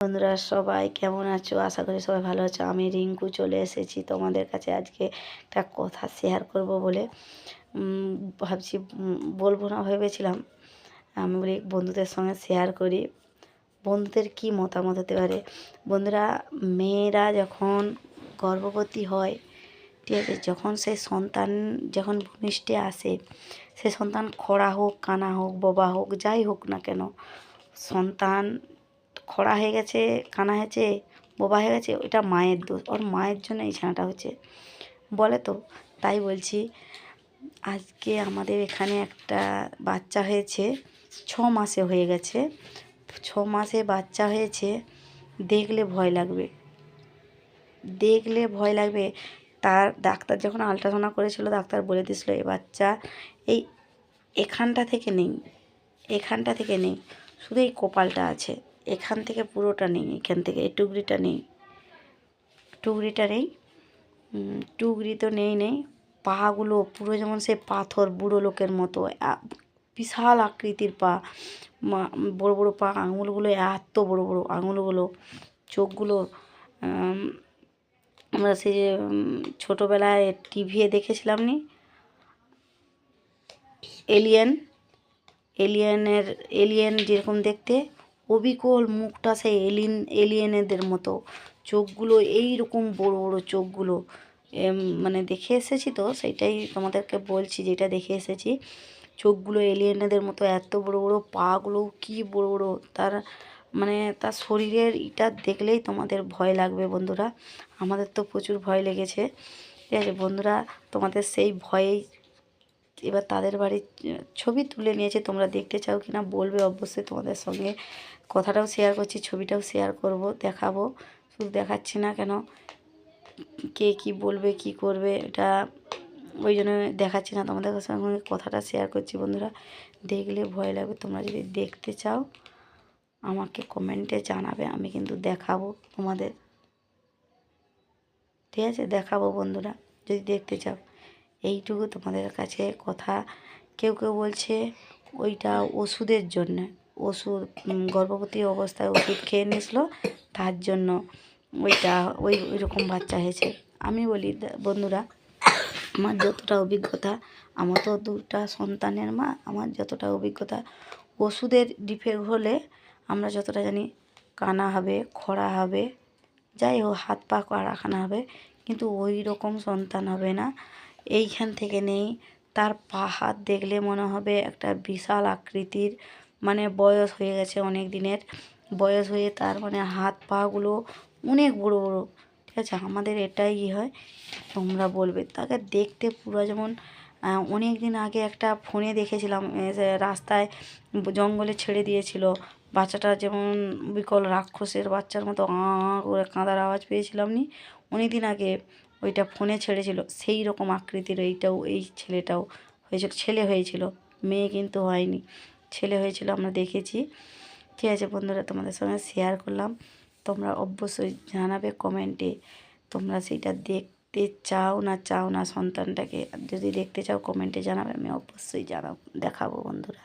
বন্ধুরা সবাই কেমন আছো? আশা করি সবাই ভালো আছো। আমি রিঙ্কু চলে এসেছি তোমাদের কাছে আজকে একটা কথা শেয়ার করব বলে ভাবছি বলবো না ভেবেছিলাম। আমি বলি বন্ধুদের সঙ্গে শেয়ার করি, বন্ধুদের কি মতামত হতে পারে। বন্ধুরা, মেয়েরা যখন গর্ভবতী হয়, ঠিক আছে, যখন সেই সন্তান যখন ভূমিষ্ঠে আসে, সে সন্তান খোড়া হোক, কানা হোক, বোবা হোক, যাই হোক না কেন, সন্তান খোড়া হয়ে গেছে, কানা হয়েছে, বোবা হয়ে গেছে, ওটা মায়ের দোষ। ওর মায়ের জন্য এই ছানাটা হচ্ছে বলে তো। তাই বলছি, আজকে আমাদের এখানে একটা বাচ্চা হয়েছে, 6 মাসে হয়ে গেছে। 6 মাসে বাচ্চা হয়েছে, দেখলে ভয় লাগবে, দেখলে ভয় লাগবে। তার ডাক্তার যখন আলট্রাসাউন্ড করেছিল, ডাক্তার বলে দিয়েছিল এই বাচ্চা এই এখানটা থেকে নেই, এখানটা থেকে নেই, শুধু এই কপালটা আছে, এখান থেকে পুরোটা নেই, এখান থেকে এই টুকরিটা নেই, টুকরিটা নেই, টুকরি তো নেই। পাগুলো পুরো যেমন সে পাথর, বুড়ো লোকের মতো, বিশাল আকৃতির পা, বড় বড় পা, আঙুলগুলো এত বড় বড় আঙুলগুলো, চোখগুলো আমরা সেই যে ছোটোবেলায় টিভিতে দেখেছিলাম নি, এলিয়েন যেরকম দেখতে, অবিকল মুখটা সেই এলিয়েনেদের মতো, চোখগুলো এই রকম বড় বড় চোখগুলো। মানে দেখে এসেছি তো, সেইটাই তোমাদেরকে বলছি, যেটা দেখে এসেছি। চোখগুলো এলিয়েনেদের মতো, এত বড় বড় পাগুলো কি বড় বড়। তার মানে তার শরীরের এটা দেখলেই তোমাদের ভয় লাগবে বন্ধুরা। আমাদের তো প্রচুর ভয় লেগেছে, ঠিক আছে বন্ধুরা। তোমাদের সেই ভয়েই এবার তাদের বাড়ির ছবি তুলে নিয়েছে, তোমরা দেখতে চাও কি না বলবে অবশ্যই। তোমাদের সঙ্গে কথাটাও শেয়ার করছি, ছবিটাও শেয়ার করব, দেখাবো। শুধু দেখাচ্ছি না কেন, কে কি বলবে কি করবে, এটা ওই জন্য দেখাচ্ছি না, তোমাদের সঙ্গে কথাটা শেয়ার করছি বন্ধুরা। দেখলে ভয় লাগবে। তোমরা যদি দেখতে চাও আমাকে কমেন্টে জানাবে, আমি কিন্তু দেখাবো তোমাদের, ঠিক আছে, দেখাবো বন্ধুরা যদি দেখতে চাও। এইটুকু তোমাদের কাছে কথা। কেউ কেউ বলছে ওইটা ওষুধের জন্য, ওষুধ গর্ভবতী অবস্থায় ওষুধ খেয়ে নিয়েছিল, তার জন্য ওইটা ওই রকম বাচ্চা হয়েছে। আমি বলি বন্ধুরা, আমার যতটা অভিজ্ঞতা, আমার তো 2টা সন্তানের মা, আমার যতটা অভিজ্ঞতা, ওষুধের ডিফেক্ট হলে আমরা যতটা জানি কানা হবে, খোড়া হবে, যাই হোক হাত পা কানা হবে, কিন্তু ওই রকম সন্তান হবে না। এইখান থেকে নেই, তার পা হাত দেখলে মনে হবে একটা বিশাল আকৃতির, মানে বয়স হয়ে গেছে, অনেক দিনের বয়স হয়ে তার মানে হাত পাগুলো অনেক বড় বড়, ঠিক আছে। আমাদের এটাই হয়, তোমরা বলবে তাকে দেখতে পুরো যেমন অনেক দিন আগে একটা ফোনে দেখেছিলাম, রাস্তায় জঙ্গলে ছেড়ে দিয়েছিল বাচ্চাটা, যেমন বিকল রাক্ষসের বাচ্চার মতো করে কাঁদার আওয়াজ পেয়েছিলাম নি অনেক দিন আগে, ওইটা ফোনে ছেড়েছিল, সেই রকম আকৃতির এইটাও, এই ছেলেটাও হয়েছিল, ছেলে হয়েছিল, মেয়ে কিন্তু হয়নি, ছেলে হয়েছিল, আমরা দেখেছি, ঠিক আছে বন্ধুরা। তোমাদের সঙ্গে শেয়ার করলাম, তোমরা অবশ্যই জানাবে কমেন্টে তোমরা সেইটা দেখতে চাও না সন্তানটাকে। যদি দেখতে চাও কমেন্টে জানাবে, আমি অবশ্যই দেখাবো বন্ধুরা।